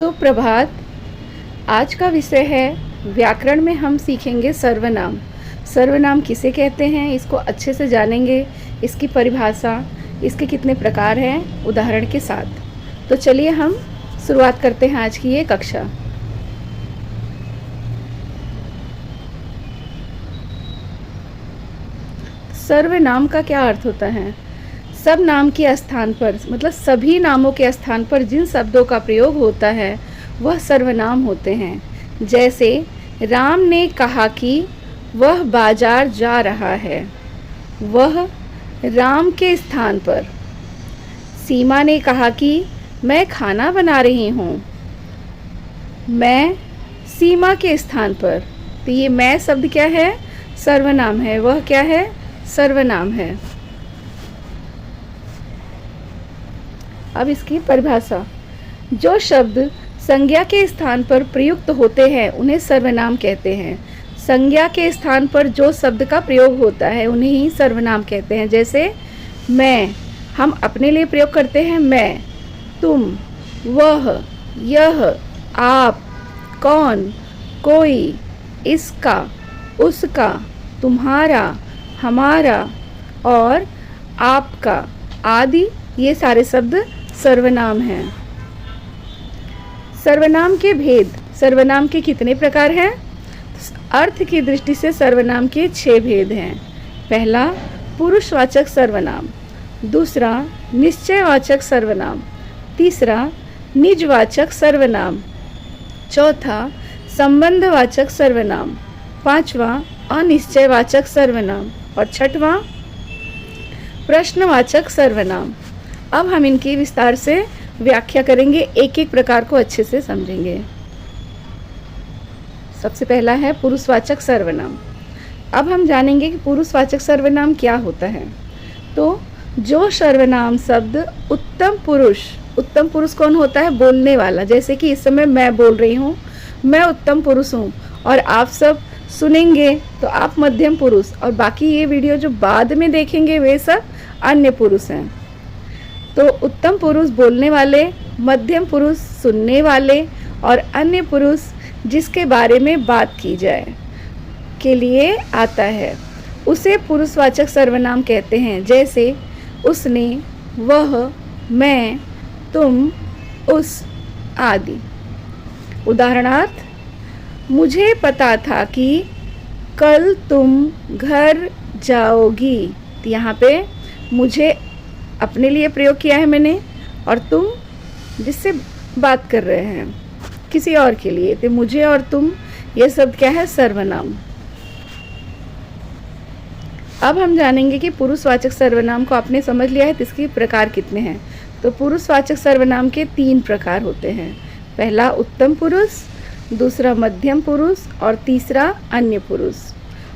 सुप्रभात। आज का विषय है व्याकरण में हम सीखेंगे सर्वनाम। सर्वनाम किसे कहते हैं, इसको अच्छे से जानेंगे, इसकी परिभाषा, इसके कितने प्रकार हैं उदाहरण के साथ। तो चलिए हम शुरुआत करते हैं आज की ये कक्षा। सर्वनाम का क्या अर्थ होता है? सब नाम के स्थान पर, मतलब सभी नामों के स्थान पर जिन शब्दों का प्रयोग होता है वह सर्वनाम होते हैं। जैसे राम ने कहा कि वह बाजार जा रहा है, वह राम के स्थान पर। सीमा ने कहा कि मैं खाना बना रही हूँ, मैं सीमा के स्थान पर। तो ये मैं शब्द क्या है? सर्वनाम है। वह क्या है? सर्वनाम है। अब इसकी परिभाषा। जो शब्द संज्ञा के स्थान पर प्रयुक्त होते हैं उन्हें सर्वनाम कहते हैं। संज्ञा के स्थान पर जो शब्द का प्रयोग होता है उन्हें ही सर्वनाम कहते हैं। जैसे मैं, हम अपने लिए प्रयोग करते हैं मैं, तुम, वह, यह, आप, कौन, कोई, इसका, उसका, तुम्हारा, हमारा और आपका आदि, ये सारे शब्द सर्वनाम हैं। सर्वनाम के भेद। सर्वनाम के कितने प्रकार हैं? अर्थ की दृष्टि से सर्वनाम के 6 भेद हैं। पहला पुरुषवाचक सर्वनाम, दूसरा निश्चयवाचक सर्वनाम, तीसरा निजवाचक सर्वनाम, चौथा संबंधवाचक सर्वनाम, पांचवा अनिश्चयवाचक सर्वनाम और छठवां प्रश्नवाचक सर्वनाम। अब हम इनकी विस्तार से व्याख्या करेंगे, एक एक प्रकार को अच्छे से समझेंगे। सबसे पहला है पुरुषवाचक सर्वनाम। अब हम जानेंगे कि पुरुषवाचक सर्वनाम क्या होता है। तो जो सर्वनाम शब्द उत्तम पुरुष कौन होता है? बोलने वाला। जैसे कि इस समय मैं बोल रही हूँ, मैं उत्तम पुरुष हूँ, और आप सब सुनेंगे तो आप मध्यम पुरुष, और बाकी ये वीडियो जो बाद में देखेंगे वे सब अन्य पुरुष हैं। तो उत्तम पुरुष बोलने वाले, मध्यम पुरुष सुनने वाले और अन्य पुरुष जिसके बारे में बात की जाए के लिए आता है, उसे पुरुषवाचक सर्वनाम कहते हैं। जैसे उसने, वह, मैं, तुम, उस आदि। उदाहरणार्थ, मुझे पता था कि कल तुम घर जाओगी। तो यहाँ पे मुझे अपने लिए प्रयोग किया है मैंने, और तुम जिससे बात कर रहे हैं किसी और के लिए। तो मुझे और तुम, ये शब्द क्या है? सर्वनाम। अब हम जानेंगे कि पुरुषवाचक सर्वनाम को आपने समझ लिया है तो इसके प्रकार कितने हैं। तो पुरुषवाचक सर्वनाम के 3 प्रकार होते हैं। पहला उत्तम पुरुष, दूसरा मध्यम पुरुष और तीसरा अन्य पुरुष।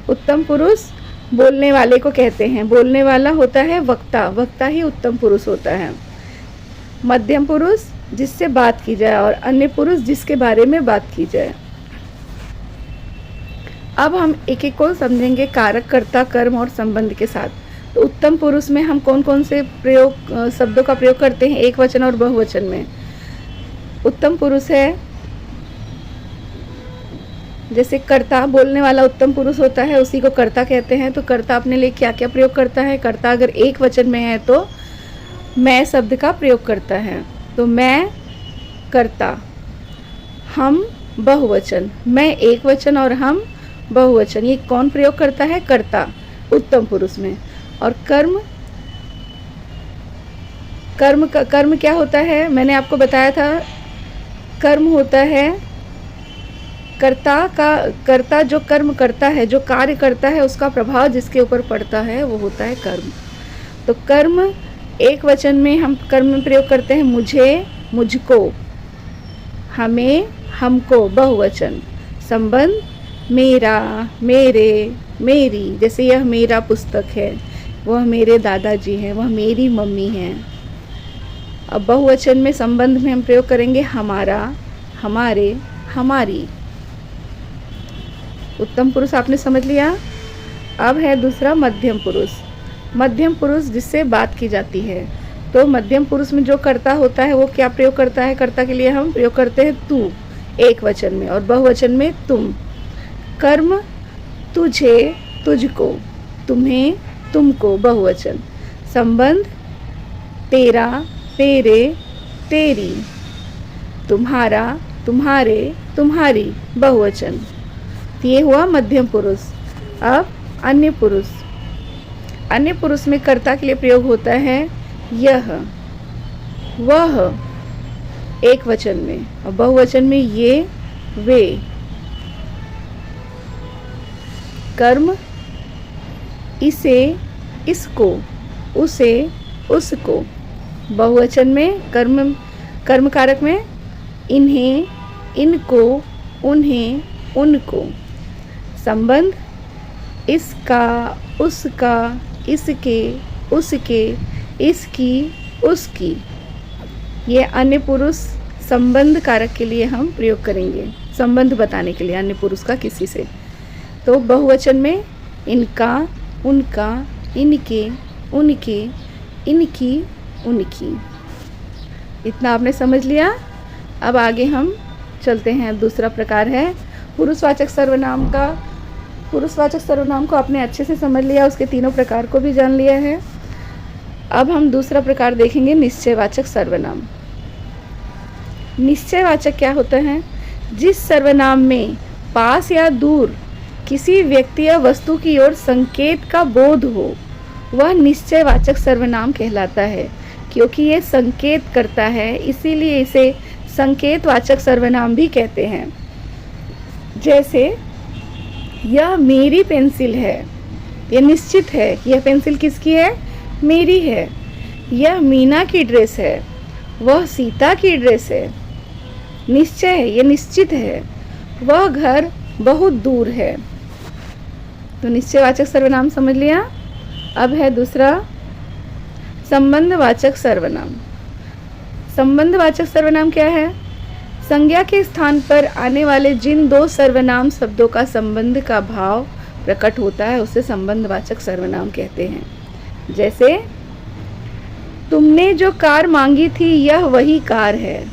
उत्तम पुरुष बोलने वाले को कहते हैं। बोलने वाला होता है वक्ता, वक्ता ही उत्तम पुरुष होता है। मध्यम पुरुष जिससे बात की जाए, और अन्य पुरुष जिसके बारे में बात की जाए। अब हम एक एक को समझेंगे कारक, कर्ता, कर्म और संबंध के साथ। तो उत्तम पुरुष में हम कौन कौन से शब्दों का प्रयोग करते हैं एक वचन और बहुवचन में? उत्तम पुरुष है जैसे कर्ता, बोलने वाला उत्तम पुरुष होता है, उसी को कर्ता कहते हैं। तो कर्ता अपने लिए क्या क्या प्रयोग करता है? कर्ता अगर एक वचन में है तो मैं शब्द का प्रयोग करता है। तो मैं कर्ता, हम बहुवचन, मैं एक वचन और हम बहुवचन। ये कौन प्रयोग करता है? कर्ता, उत्तम पुरुष में। और कर्म, कर्म क्या होता है? मैंने आपको बताया था, कर्म होता है कर्ता जो कर्म करता है, जो कार्य करता है, उसका प्रभाव जिसके ऊपर पड़ता है वो होता है कर्म। तो कर्म एक वचन में हम कर्म में प्रयोग करते हैं मुझे, मुझको, हमें, हमको, बहुवचन। संबंध मेरा, मेरे, मेरी। जैसे यह मेरा पुस्तक है, वह मेरे दादाजी हैं, वह मेरी मम्मी हैं। अब बहुवचन में संबंध में हम प्रयोग करेंगे हमारा, हमारे, हमारी। उत्तम पुरुष आपने समझ लिया। अब है दूसरा मध्यम पुरुष। मध्यम पुरुष जिससे बात की जाती है। तो मध्यम पुरुष में जो कर्ता होता है वो क्या प्रयोग करता है? कर्ता के लिए हम प्रयोग करते हैं तू एक वचन में, और बहुवचन में तुम। कर्म तुझे, तुझको, तुम्हें, तुमको बहुवचन। संबंध तेरा, तेरे, तेरी। तुम्हारा, तुम्हारे, तुम्हारी बहुवचन। ये हुआ मध्यम पुरुष। अब अन्य पुरुष। अन्य पुरुष में कर्ता के लिए प्रयोग होता है यह, वह एक वचन में, और बहुवचन में ये, वे। कर्म इसे, इसको, उसे, उसको। बहुवचन में कर्म कारक में इन्हें, इनको, उन्हें, उनको। संबंध इसका, उसका, इसके, उसके, इसकी, उसकी। ये अन्य पुरुष संबंध कारक के लिए हम प्रयोग करेंगे, संबंध बताने के लिए अन्य पुरुष का किसी से। तो बहुवचन में इनका, उनका, इनके, उनके, इनकी, उनकी। इतना आपने समझ लिया। अब आगे हम चलते हैं। दूसरा प्रकार है पुरुषवाचक सर्वनाम का। पुरुषवाचक सर्वनाम को आपने अच्छे से समझ लिया, उसके तीनों प्रकार को भी जान लिया है। अब हम दूसरा प्रकार देखेंगे, निश्चयवाचक सर्वनाम। निश्चयवाचक क्या होता है? जिस सर्वनाम में पास या दूर किसी व्यक्ति या वस्तु की ओर संकेत का बोध हो, वह निश्चयवाचक सर्वनाम कहलाता है। क्योंकि ये संकेत करता है, इसीलिए इसे संकेतवाचक सर्वनाम भी कहते हैं। जैसे यह मेरी पेंसिल है, यह निश्चित है। यह पेंसिल किसकी है? मेरी है। यह मीना की ड्रेस है, वह सीता की ड्रेस है। निश्चय है, यह निश्चित है। वह घर बहुत दूर है। तो निश्चयवाचक सर्वनाम समझ लिया। अब है दूसरा संबंधवाचक सर्वनाम। संबंधवाचक सर्वनाम क्या है? संज्ञा के स्थान पर आने वाले जिन दो सर्वनाम शब्दों का संबंध का भाव प्रकट होता है, उसे संबंधवाचक सर्वनाम कहते हैं। जैसे तुमने जो कार मांगी थी, यह वही कार है।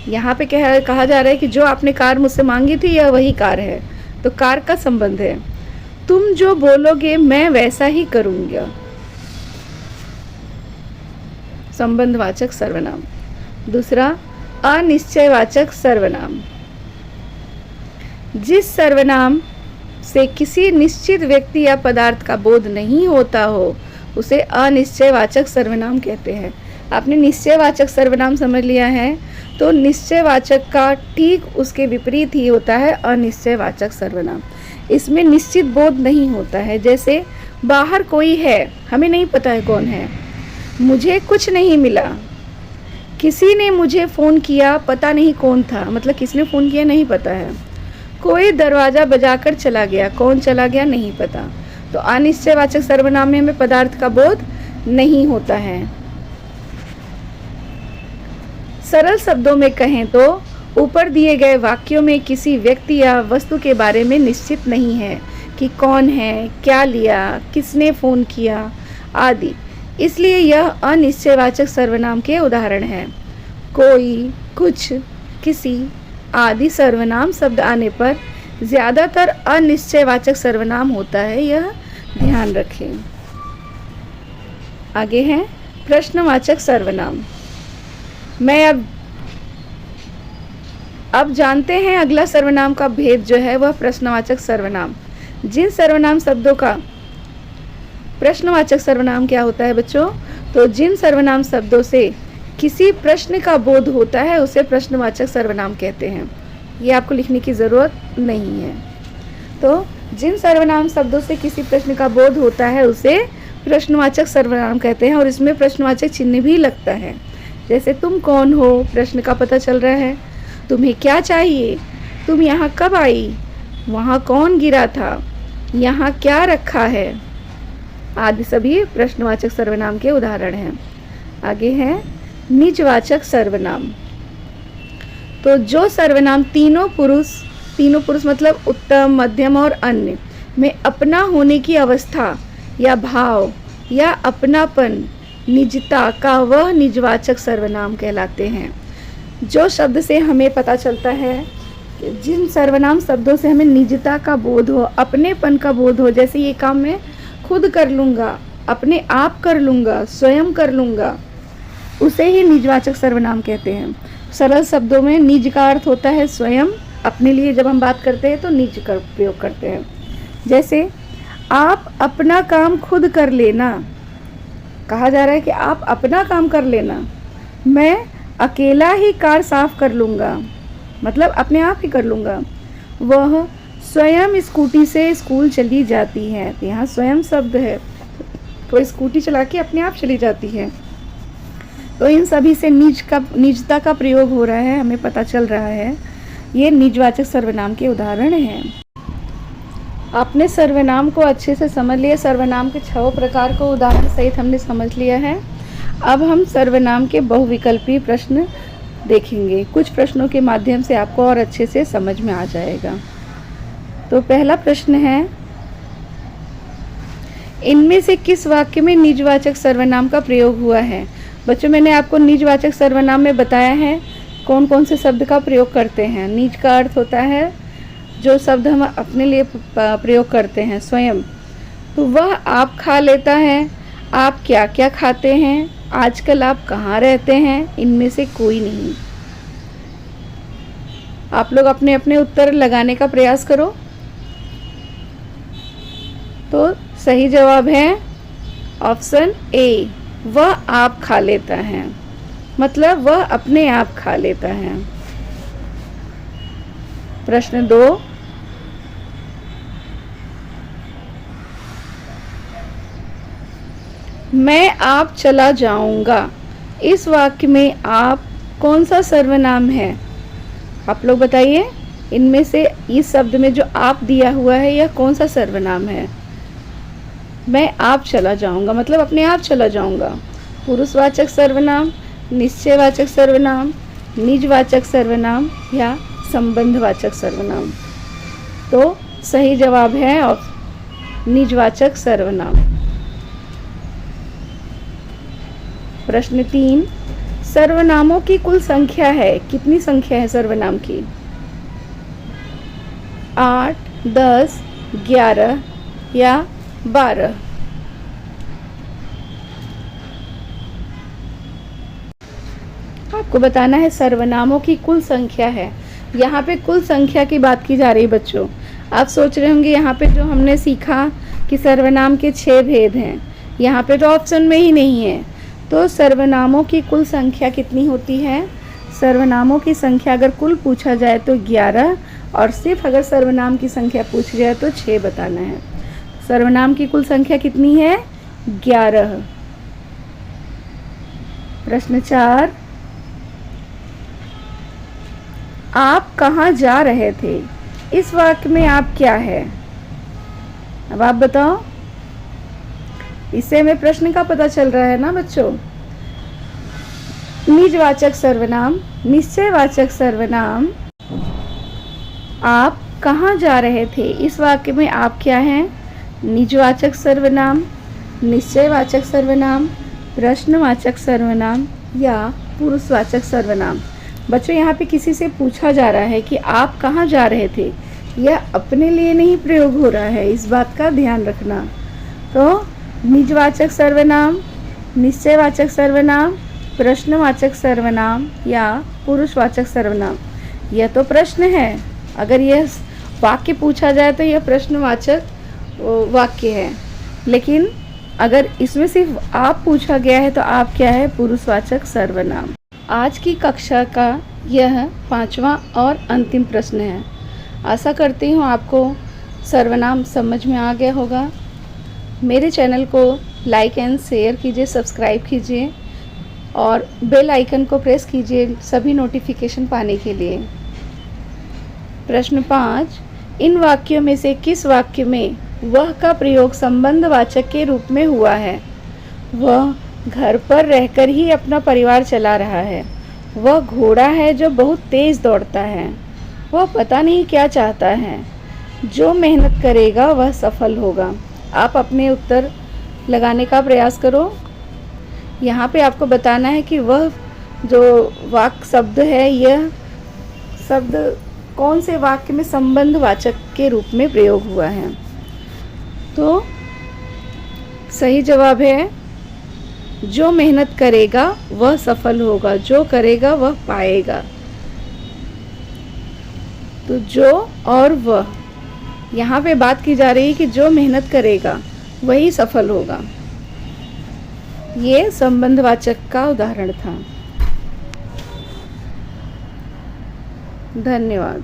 यहाँ पे कहा जा रहा है कि जो आपने कार मुझसे मांगी थी, यह वही कार है। तो कार का संबंध है। तुम जो बोलोगे मैं वैसा ही करूँगा। संबंधवाचक सर्वनाम। दूसरा अनिश्चयवाचक सर्वनाम। जिस सर्वनाम से किसी निश्चित व्यक्ति या पदार्थ का बोध नहीं होता हो, उसे अनिश्चयवाचक सर्वनाम कहते हैं। आपने निश्चयवाचक सर्वनाम समझ लिया है, तो निश्चयवाचक का ठीक उसके विपरीत ही होता है अनिश्चयवाचक सर्वनाम। इसमें निश्चित बोध नहीं होता है। जैसे बाहर कोई है, हमें नहीं पता है कौन है। मुझे कुछ नहीं मिला, किसी ने मुझे फ़ोन किया, पता नहीं कौन था, मतलब किसने फ़ोन किया नहीं पता है। कोई दरवाज़ा बजाकर चला गया, कौन चला गया नहीं पता। तो अनिश्चयवाचक सर्वनाम में हमें पदार्थ का बोध नहीं होता है। सरल शब्दों में कहें तो ऊपर दिए गए वाक्यों में किसी व्यक्ति या वस्तु के बारे में निश्चित नहीं है कि कौन है, क्या लिया, किसने फ़ोन किया आदि। इसलिए यह अनिश्चयवाचक सर्वनाम के उदाहरण हैं। कोई, कुछ, किसी आदि सर्वनाम शब्द आने पर ज़्यादातर अनिश्चयवाचक सर्वनाम होता है, यह ध्यान रखें। आगे हैं प्रश्नवाचक सर्वनाम। मैं अब जानते हैं अगला सर्वनाम का भेद जो है वह प्रश्नवाचक सर्वनाम। जिन सर्वनाम शब्दों का प्रश्नवाचक सर्वनाम क्या होता है बच्चों? तो जिन सर्वनाम शब्दों से किसी प्रश्न का बोध होता है, उसे प्रश्नवाचक सर्वनाम कहते हैं। ये आपको लिखने की ज़रूरत नहीं है। तो जिन सर्वनाम शब्दों से किसी प्रश्न का बोध होता है, उसे प्रश्नवाचक सर्वनाम कहते हैं, और इसमें प्रश्नवाचक चिन्ह भी लगता है। जैसे तुम कौन हो, प्रश्न का पता चल रहा है। तुम्हें क्या चाहिए, तुम यहाँ कब आई, वहाँ कौन गिरा था, यहाँ क्या रखा है आदि सभी प्रश्नवाचक सर्वनाम के उदाहरण हैं। आगे है निजवाचक सर्वनाम। तो जो सर्वनाम तीनों पुरुष मतलब उत्तम, मध्यम और अन्य में अपना होने की अवस्था या भाव या अपनापन निजता का वह निजवाचक सर्वनाम कहलाते हैं। जो शब्द से हमें पता चलता है कि जिन सर्वनाम शब्दों से हमें निजता का बोध हो, अपनेपन का बोध हो, जैसे ये काम मैं खुद कर लूँगा, अपने आप कर लूँगा, स्वयं कर लूँगा, उसे ही निजवाचक सर्वनाम कहते हैं। सरल शब्दों में निज का अर्थ होता है स्वयं। अपने लिए जब हम बात करते हैं तो निज का प्रयोग करते हैं। जैसे आप अपना काम खुद कर लेना, कहा जा रहा है कि आप अपना काम कर लेना। मैं अकेला ही कार साफ कर लूँगा, मतलब अपने आप ही कर लूँगा। वह स्वयं स्कूटी से स्कूल चली जाती है, तो यहाँ स्वयं शब्द है, तो स्कूटी चला के अपने आप चली जाती है। तो इन सभी से निजता का प्रयोग हो रहा है, हमें पता चल रहा है। ये निजवाचक सर्वनाम के उदाहरण हैं। आपने सर्वनाम को अच्छे से समझ लिया। सर्वनाम के 6 प्रकार को उदाहरण सहित हमने समझ लिया है। अब हम सर्वनाम के बहुविकल्पी प्रश्न देखेंगे। कुछ प्रश्नों के माध्यम से आपको और अच्छे से समझ में आ जाएगा। तो पहला प्रश्न है, इनमें से किस वाक्य में निजवाचक सर्वनाम का प्रयोग हुआ है? बच्चों, मैंने आपको निजवाचक सर्वनाम में बताया है कौन कौन से शब्द का प्रयोग करते हैं। निज का अर्थ होता है जो शब्द हम अपने लिए प्रयोग करते हैं, स्वयं। तो वह आप खा लेता है, आप क्या क्या खाते हैं, आजकल आप कहाँ रहते हैं, इनमें से कोई नहीं। आप लोग अपने अपने उत्तर लगाने का प्रयास करो। तो सही जवाब है ऑप्शन ए, वह आप खा लेता है, मतलब वह अपने आप खा लेता है। प्रश्न 2, मैं आप चला जाऊंगा। इस वाक्य में आप कौन सा सर्वनाम है? आप लोग बताइए, इनमें से इस शब्द में जो आप दिया हुआ है यह कौन सा सर्वनाम है? मैं आप चला जाऊंगा, मतलब अपने आप चला जाऊंगा। पुरुषवाचक सर्वनाम, निश्चयवाचक सर्वनाम, निजवाचक सर्वनाम या संबंधवाचक सर्वनाम? तो सही जवाब है निजवाचक सर्वनाम। प्रश्न 3, सर्वनामों की कुल संख्या है, कितनी संख्या है सर्वनाम की? 8, 10, 11 या 12? आपको बताना है सर्वनामों की कुल संख्या है। यहाँ पे कुल संख्या की बात की जा रही है बच्चों। आप सोच रहे होंगे यहाँ पे जो हमने सीखा कि सर्वनाम के 6 भेद हैं, यहाँ पे तो ऑप्शन में ही नहीं है। तो सर्वनामों की कुल संख्या कितनी होती है? सर्वनामों की संख्या अगर कुल पूछा जाए तो 11, और सिर्फ अगर सर्वनाम की संख्या पूछी जाए तो 6 बताना है। सर्वनाम की कुल संख्या कितनी है? 11। प्रश्न 4, आप कहाँ जा रहे थे? इस वाक्य में आप क्या है? अब आप बताओ। इससे हमें प्रश्न का पता चल रहा है ना बच्चों। निजवाचक सर्वनाम, निश्चयवाचक सर्वनाम, आप कहाँ जा रहे थे? इस वाक्य में आप क्या हैं? निजवाचक सर्वनाम, निश्चयवाचक सर्वनाम, प्रश्नवाचक सर्वनाम या पुरुषवाचक सर्वनाम? बच्चों, यहाँ पे किसी से पूछा जा रहा है कि आप कहाँ जा रहे थे, यह अपने लिए नहीं प्रयोग हो रहा है, इस बात का ध्यान रखना। तो निजवाचक सर्वनाम, निश्चयवाचक सर्वनाम, प्रश्नवाचक सर्वनाम या पुरुषवाचक सर्वनाम? यह तो प्रश्न है। अगर यह वाक्य पूछा जाए तो यह प्रश्नवाचक वाक्य है, लेकिन अगर इसमें सिर्फ आप पूछा गया है तो आप क्या है? पुरुषवाचक सर्वनाम। आज की कक्षा का यह 5वां और अंतिम प्रश्न है। आशा करती हूँ आपको सर्वनाम समझ में आ गया होगा। मेरे चैनल को लाइक एंड शेयर कीजिए, सब्सक्राइब कीजिए और बेल आइकन को प्रेस कीजिए सभी नोटिफिकेशन पाने के लिए। प्रश्न 5, इन वाक्यों में से किस वाक्य में वह का प्रयोग संबंधवाचक के रूप में हुआ है? वह घर पर रहकर ही अपना परिवार चला रहा है। वह घोड़ा है जो बहुत तेज दौड़ता है। वह पता नहीं क्या चाहता है। जो मेहनत करेगा वह सफल होगा। आप अपने उत्तर लगाने का प्रयास करो। यहाँ पे आपको बताना है कि वह जो वाक्य शब्द है, यह शब्द कौन से वाक्य में संबंधवाचक के रूप में प्रयोग हुआ है। तो सही जवाब है जो मेहनत करेगा वह सफल होगा, जो करेगा वह पाएगा। तो जो और वह, यहाँ पे बात की जा रही है कि जो मेहनत करेगा वही सफल होगा। ये संबंधवाचक का उदाहरण था। धन्यवाद।